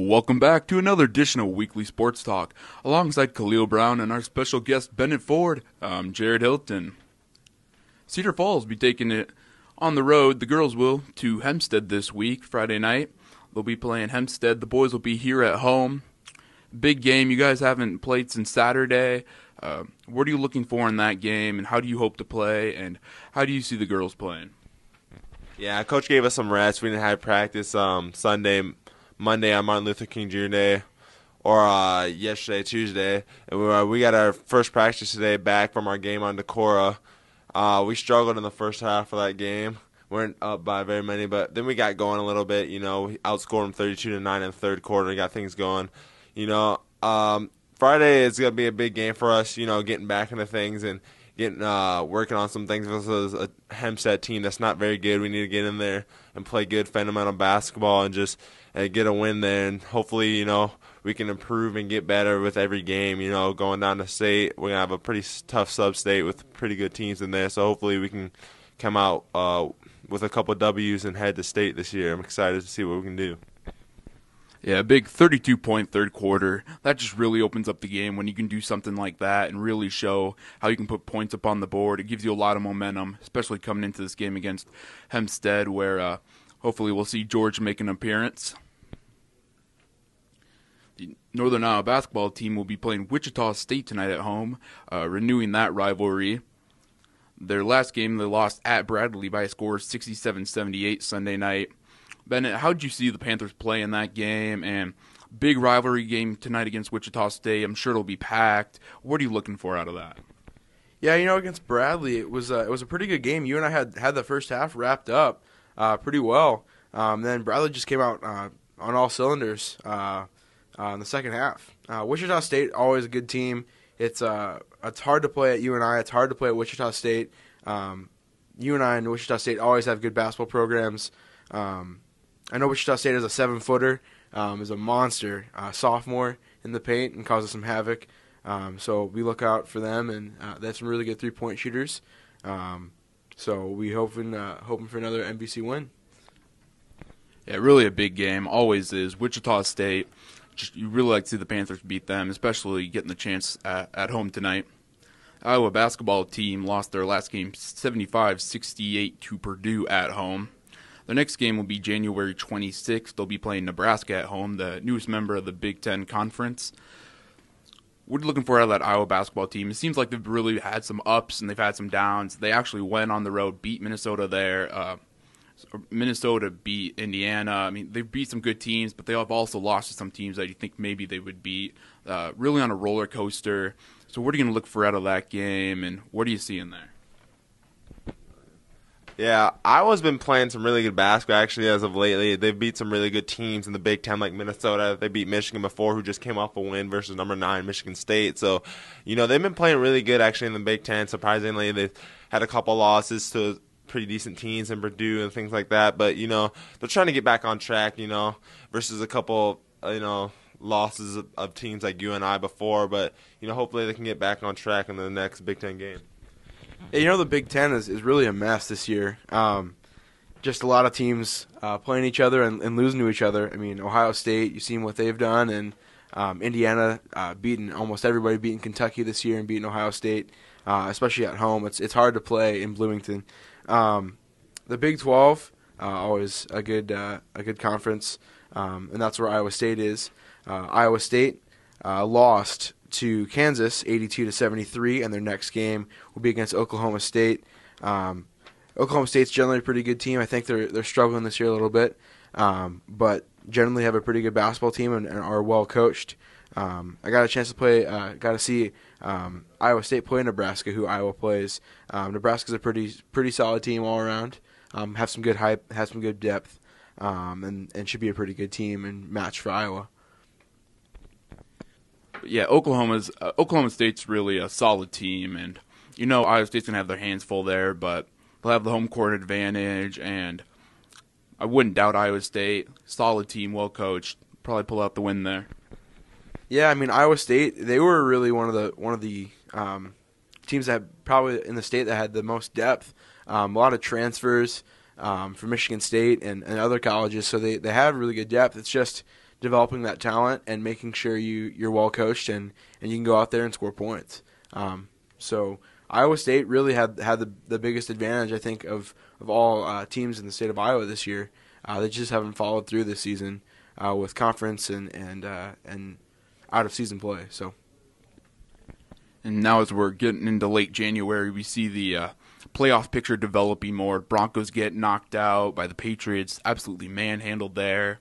Welcome back to another edition of Weekly Sports Talk. Alongside Kalehl Brown and our special guest Bennett Ford, I'm Jared Hilton. Cedar Falls will be taking it on the road. The girls will to Hempstead this week, Friday night. They'll be playing Hempstead. The boys will be here at home. Big game. You guys haven't played since Saturday. What are you looking for in that game, and how do you hope to play, and how do you see the girls playing? Yeah, Coach gave us some rest. We didn't have practice Monday on Martin Luther King Jr. Day, or yesterday, Tuesday. And we got our first practice today back from our game on Decorah. We struggled in the first half of that game. We weren't up by very many, but then we got going a little bit. You know, we outscored them 32-9 in the third quarter. Got things going. You know, Friday is going to be a big game for us, you know, getting back into things and getting working on some things. This is a Hempstead team that's not very good. We need to get in there and play good fundamental basketball and just get a win there. And hopefully, you know, we can improve and get better with every game. You know, going down to state, we're going to have a pretty tough sub-state with pretty good teams in there. So hopefully we can come out with a couple W's and head to state this year. I'm excited to see what we can do. Yeah, a big 32-point third quarter. That just really opens up the game when you can do something like that and really show how you can put points up on the board. It gives you a lot of momentum, especially coming into this game against Hempstead, where hopefully we'll see George make an appearance. The Northern Iowa basketball team will be playing Wichita State tonight at home, renewing that rivalry. Their last game, they lost at Bradley by a score of 67-78 Sunday night. Bennett, how did you see the Panthers play in that game? And big rivalry game tonight against Wichita State. I'm sure it'll be packed. What are you looking for out of that? Yeah, you know, against Bradley, it was a pretty good game. You and I had the first half wrapped up pretty well. Then Bradley just came out on all cylinders in the second half. Wichita State, always a good team. It's hard to play at UNI. It's hard to play at Wichita State. UNI and Wichita State always have good basketball programs. I know Wichita State is a 7-footer, is a monster sophomore in the paint and causes some havoc. So we look out for them, and they have some really good three-point shooters. So we hoping for another NBC win. Yeah, really a big game. Always is. Wichita State, you really like to see the Panthers beat them, especially getting the chance at home tonight. Iowa basketball team lost their last game 75-68 to Purdue at home. The next game will be January 26th. They'll be playing Nebraska at home, the newest member of the Big Ten Conference. What are you looking for out of that Iowa basketball team? It seems like they've really had some ups and they've had some downs. They actually went on the road, beat Minnesota there. Minnesota beat Indiana. I mean, they've beat some good teams, but they have also lost to some teams that you think maybe they would beat. Really on a roller coaster. So what are you going to look for out of that game, and what do you see in there? Yeah, Iowa's been playing some really good basketball, actually, as of lately. They've beat some really good teams in the Big Ten, like Minnesota. They beat Michigan before, who just came off a win versus number 9, Michigan State. So, you know, they've been playing really good, actually, in the Big Ten. Surprisingly, they've had a couple losses to pretty decent teams in Purdue and things like that. But, you know, they're trying to get back on track, you know, versus a couple, you know, losses of teams like UNI before. But, you know, hopefully they can get back on track in the next Big Ten game. Yeah, you know, the Big Ten is really a mess this year. Just a lot of teams playing each other and losing to each other. I mean, Ohio State, you've seen what they've done, and Indiana beating almost everybody, beating Kentucky this year and beating Ohio State, especially at home. It's hard to play in Bloomington. The Big 12, always a good conference, and that's where Iowa State is. Iowa State lost to Kansas 82-73, and their next game will be against Oklahoma State. Oklahoma State's generally a pretty good team. I think they're struggling this year a little bit, but generally have a pretty good basketball team and are well coached. I got a chance to see Iowa State play Nebraska, who Iowa plays. Nebraska's a pretty solid team all around. Have some good hype, have some good depth, and should be a pretty good team and match for Iowa. Yeah, Oklahoma State's really a solid team, and you know Iowa State's gonna have their hands full there, but they'll have the home court advantage, and I wouldn't doubt Iowa State. Solid team, well coached, probably pull out the win there. Yeah, I mean Iowa State, they were really one of the teams that probably in the state that had the most depth. A lot of transfers. from Michigan State and other colleges. So they have really good depth. It's just developing that talent and making sure you're well coached and you can go out there and score points. So Iowa State really had the biggest advantage, I think, of all teams in the state of Iowa this year. They just haven't followed through this season with conference and out of season play. So. And now as we're getting into late January, we see the playoff picture developing more. Broncos get knocked out by the Patriots, absolutely manhandled there.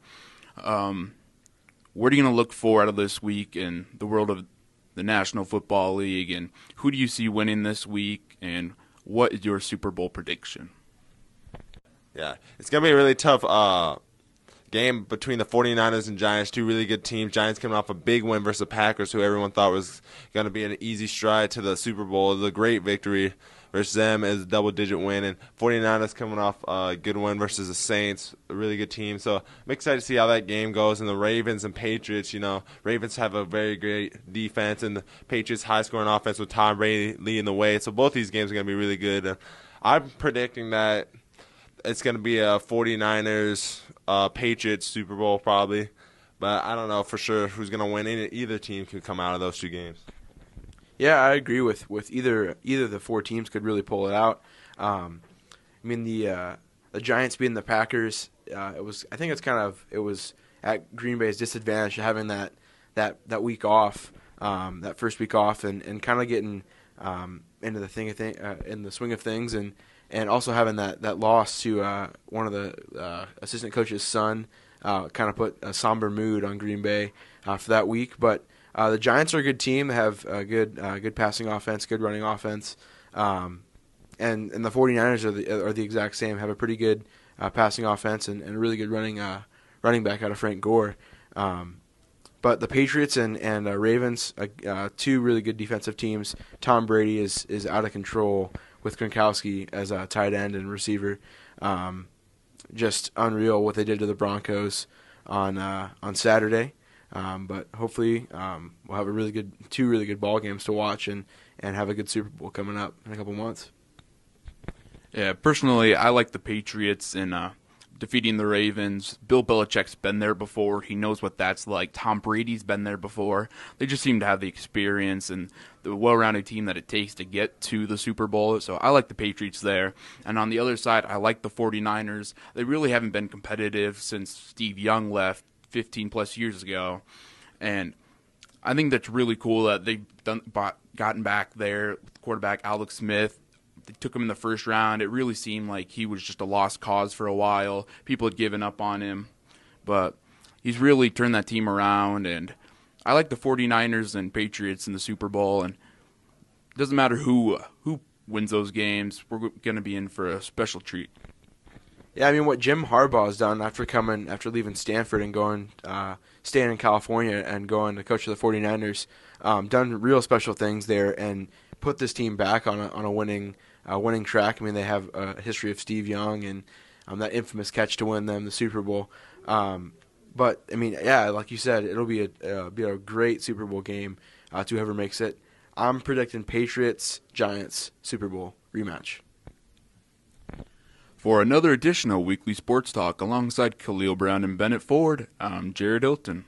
What are you going to look for out of this week in the world of the National Football League, and who do you see winning this week, and what is your Super Bowl prediction? Yeah, it's going to be a really tough game between the 49ers and Giants, two really good teams. Giants coming off a big win versus the Packers, who everyone thought was going to be an easy stride to the Super Bowl. It was a great victory versus them as a double-digit win. And 49ers coming off a good win versus the Saints, a really good team. So I'm excited to see how that game goes. And the Ravens and Patriots, Ravens have a very great defense, and the Patriots high-scoring offense with Tom Brady leading the way. So both these games are going to be really good. I'm predicting that it's going to be a 49ers Patriots Super Bowl probably, but I don't know for sure who's going to win. Either team could come out of those two games. Yeah, I agree with either of the four teams could really pull it out. The Giants beating the Packers, it was at Green Bay's disadvantage having that week off, that first week off, and kind of getting into in the swing of things, and also having that loss to one of the assistant coach's son kind of put a somber mood on Green Bay for that week. But the Giants are a good team. They have a good passing offense, good running offense, and the 49ers are the exact same. Have a pretty good passing offense and a really good running back out of Frank Gore. But the Patriots and Ravens, two really good defensive teams. Tom Brady is out of control with Gronkowski as a tight end and receiver. Just unreal what they did to the Broncos on Saturday. But hopefully we'll have two really good ball games to watch and have a good Super Bowl coming up in a couple months. Yeah, personally, I like the Patriots in defeating the Ravens. Bill Belichick's been there before. He knows what that's like. Tom Brady's been there before. They just seem to have the experience and the well-rounded team that it takes to get to the Super Bowl. So I like the Patriots there. And on the other side, I like the 49ers. They really haven't been competitive since Steve Young left 15-plus years ago. And I think that's really cool that they've gotten back there with quarterback Alex Smith. They took him in the first round. It really seemed like he was just a lost cause for a while. People had given up on him. But he's really turned that team around. And I like the 49ers and Patriots in the Super Bowl. And it doesn't matter who wins those games. We're going to be in for a special treat. Yeah, I mean, what Jim Harbaugh has done after leaving Stanford and going, staying in California and going to coach the 49ers, done real special things there and put this team back on a winning track. I mean, they have a history of Steve Young and that infamous catch to win them the Super Bowl. But I mean, yeah, like you said, it'll be a great Super Bowl game to whoever makes it. I'm predicting Patriots Giants Super Bowl rematch. For another edition of Weekly Sports Talk alongside Kalehl Brown and Bennett Ford, I'm Jared Hilton.